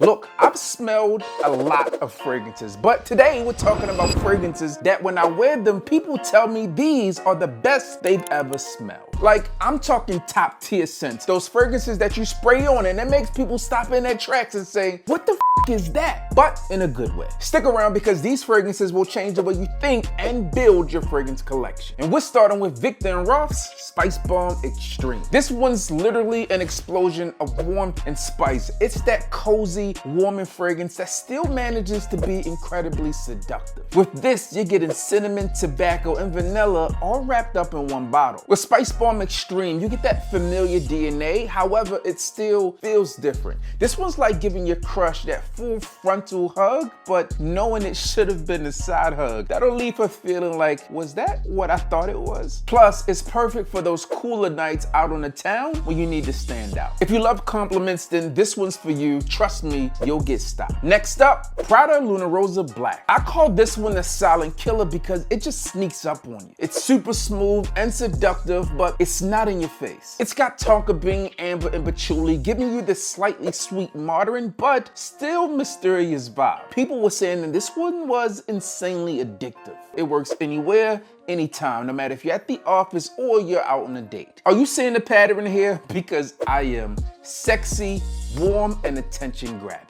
Look, I've smelled a lot of fragrances, but today we're talking about fragrances that when I wear them, people tell me these are the best they've ever smelled. Like, I'm talking top tier scents. Those fragrances that you spray on and it makes people stop in their tracks and say, what the is that? But in a good way. Stick around because these fragrances will change the way you think and build your fragrance collection. And we're starting with Victor & Rolf's Spice Bomb Extreme. This one's literally an explosion of warmth and spice. It's that cozy, warming fragrance that still manages to be incredibly seductive. With this, you're getting cinnamon, tobacco, and vanilla all wrapped up in one bottle. With Spice Bomb Extreme, you get that familiar DNA, however, it still feels different. This one's like giving your crush that full frontal hug, but knowing it should have been a side hug. That'll leave her feeling like, was that what I thought it was? Plus, it's perfect for those cooler nights out on the town when you need to stand out. If you love compliments, then this one's for you. Trust me, you'll get stopped. Next up, Prada Luna Rosa Black. I call this one a silent killer because it just sneaks up on you. It's super smooth and seductive, but it's not in your face. It's got tonka bean, amber, and patchouli, giving you this slightly sweet modern, but still mysterious vibe. People were saying that this one was insanely addictive. It works anywhere, anytime, no matter if you're at the office or you're out on a date. Are you seeing the pattern here? Because I am. Sexy, warm, and attention grabbing.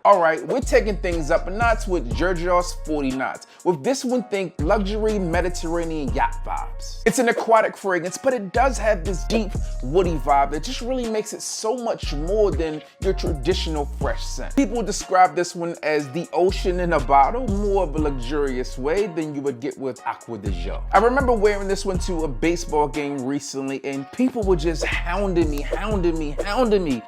All right, we're taking things up a notch with Gergios 40 knots. With this one, think luxury Mediterranean yacht vibes. It's an aquatic fragrance, but it does have this deep, woody vibe that just really makes it so much more than your traditional fresh scent. People describe this one as the ocean in a bottle, more of a luxurious way than you would get with Aqua de Joe. I remember wearing this one to a baseball game recently, and people were just hounding me,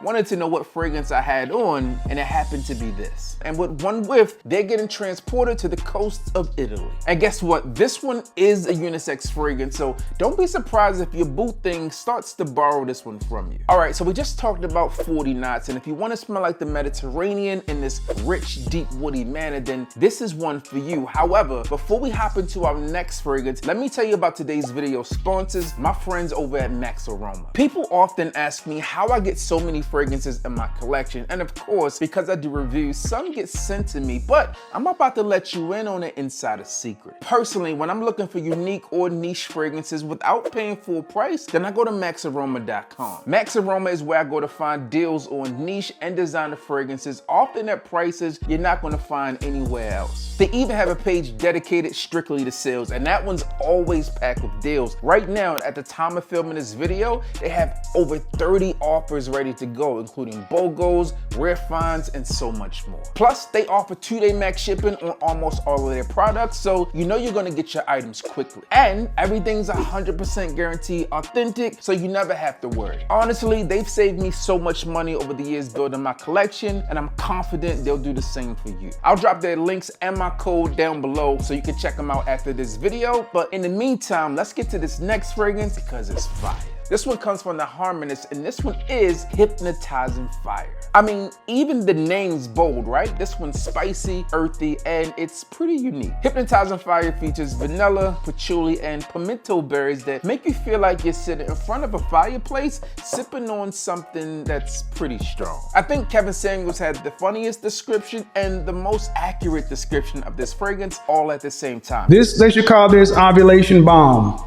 wanted to know what fragrance I had on, and it happened to be this. And with one whiff, they're getting transported to the coast of Italy. And guess what? This one is a unisex fragrance, so don't be surprised if your boo thing starts to borrow this one from you. All right, so we just talked about 40 knots, and if you want to smell like the Mediterranean in this rich, deep, woody manner, then this is one for you. However, before we hop into our next fragrance, let me tell you about today's video sponsors, my friends over at Max Aroma. People often ask me how I get so many fragrances in my collection, and of course, because I do reviews, some get sent to me, but I'm about to let you in on an insider secret. Personally, when I'm looking for unique or niche fragrances without paying full price, then I go to maxaroma.com. Max Aroma is where I go to find deals on niche and designer fragrances, often at prices you're not going to find anywhere else. They even have a page dedicated strictly to sales, and that one's always packed with deals. Right now, at the time of filming this video, they have over 30 offers ready to go, including BOGOs, rare finds, and so much more. Plus, they offer 2-day max shipping on almost all of their products, so you know you're gonna get your items quickly. And everything's 100% guaranteed authentic, so you never have to worry. Honestly, they've saved me so much money over the years building my collection, and I'm confident they'll do the same for you. I'll drop their links and my code down below so you can check them out after this video, but in the meantime, let's get to this next fragrance because it's fire. This one comes from the Harmonist, and this one is Hypnotizing Fire. I mean, even the name's bold, right? This one's spicy, earthy, and it's pretty unique. Hypnotizing Fire features vanilla, patchouli, and pimento berries that make you feel like you're sitting in front of a fireplace, sipping on something that's pretty strong. I think Kevin Samuels had the funniest description and the most accurate description of this fragrance all at the same time. They should call this ovulation bomb.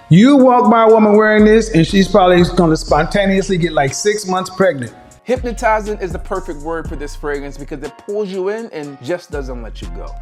You walk by a woman wearing this and she's probably gonna spontaneously get like 6 months pregnant. Hypnotizing is the perfect word for this fragrance because it pulls you in and just doesn't let you go.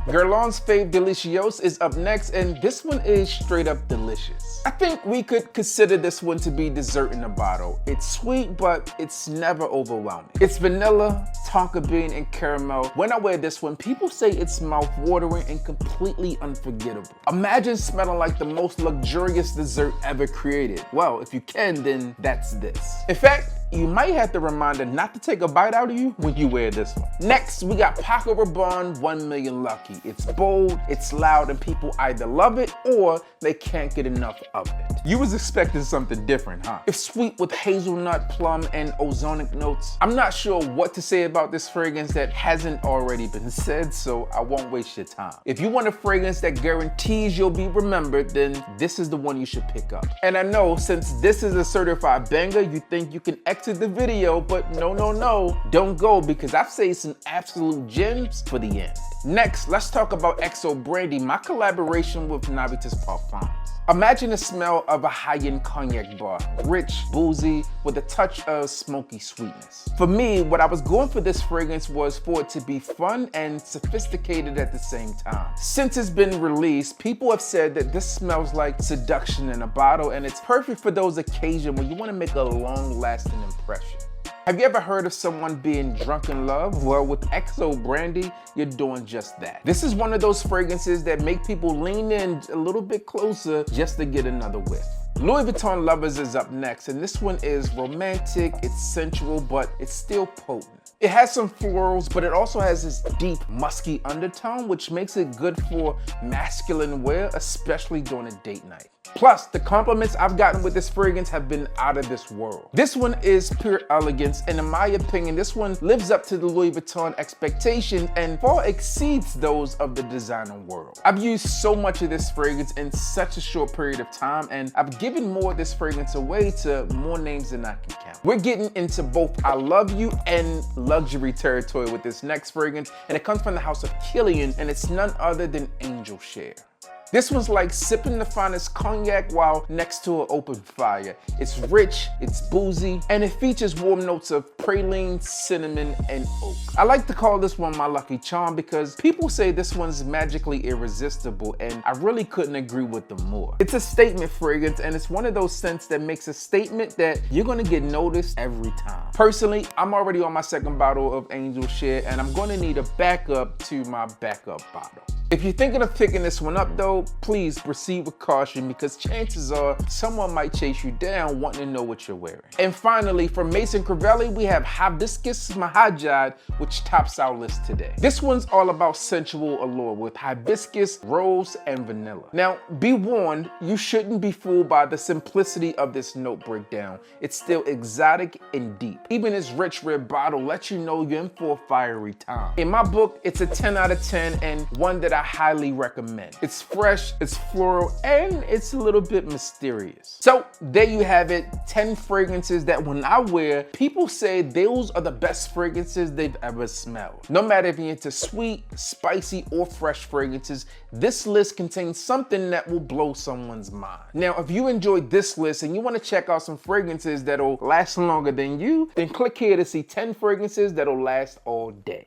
Guerlain's Fave Delicios is up next, and this one is straight up delicious. I think we could consider this one to be dessert in a bottle. It's sweet, but it's never overwhelming. It's vanilla, tonka bean, and caramel. When I wear this one, people say it's mouth-watering and completely unforgettable. Imagine smelling like the most luxurious dessert ever created. Well, if you can, then that's this. In fact, you might have to remind her not to take a bite out of you when you wear this one. Next, we got Paco Rabanne 1 Million Lucky. It's bold, it's loud, and people either love it or they can't get enough of it. You was expecting something different, huh? It's sweet with hazelnut, plum, and ozonic notes. I'm not sure what to say about this fragrance that hasn't already been said, so I won't waste your time. If you want a fragrance that guarantees you'll be remembered, then this is the one you should pick up. And I know since this is a certified banger, you think you can to the video, but no, don't go because I've saved some absolute gems for the end. Next, let's talk about XO Brandy, my collaboration with Navitas Parfums. Imagine the smell of a high-end cognac bar, rich, boozy, with a touch of smoky sweetness. For me, what I was going for this fragrance was for it to be fun and sophisticated at the same time. Since it's been released, people have said that this smells like seduction in a bottle, and it's perfect for those occasions when you want to make a long-lasting impression. Have you ever heard of someone being drunk in love? Well, with XO Brandy, you're doing just that. This is one of those fragrances that make people lean in a little bit closer just to get another whiff. Louis Vuitton Lovers is up next, and this one is romantic, it's sensual, but it's still potent. It has some florals, but it also has this deep, musky undertone, which makes it good for masculine wear, especially during a date night. Plus, the compliments I've gotten with this fragrance have been out of this world. This one is pure elegance, and in my opinion, this one lives up to the Louis Vuitton expectations and far exceeds those of the designer world. I've used so much of this fragrance in such a short period of time, and I've given more of this fragrance away to more names than I can count. We're getting into both I love you and luxury territory with this next fragrance, and it comes from the house of Killian, and it's none other than Angel Share. This one's like sipping the finest cognac while next to an open fire. It's rich, it's boozy, and it features warm notes of praline, cinnamon, and oak. I like to call this one my lucky charm because people say this one's magically irresistible, and I really couldn't agree with them more. It's a statement fragrance, and it's one of those scents that makes a statement that you're gonna get noticed every time. Personally, I'm already on my second bottle of Angel Share, and I'm gonna need a backup to my backup bottle. If you're thinking of picking this one up though, please proceed with caution because chances are someone might chase you down wanting to know what you're wearing. And finally, from Maison Crivelli, we have Hibiscus Mahajad, which tops our list today. This one's all about sensual allure with hibiscus, rose, and vanilla. Now, be warned, you shouldn't be fooled by the simplicity of this note breakdown. It's still exotic and deep. Even its rich red bottle lets you know you're in for a fiery time. In my book, it's a 10 out of 10 and one that I highly recommend. It's fresh, it's floral, and it's a little bit mysterious. So there you have it, 10 fragrances that when I wear, people say those are the best fragrances they've ever smelled. No matter if you're into sweet, spicy, or fresh fragrances, this list contains something that will blow someone's mind. Now, if you enjoyed this list and you want to check out some fragrances that'll last longer than you, then click here to see 10 fragrances that'll last all day.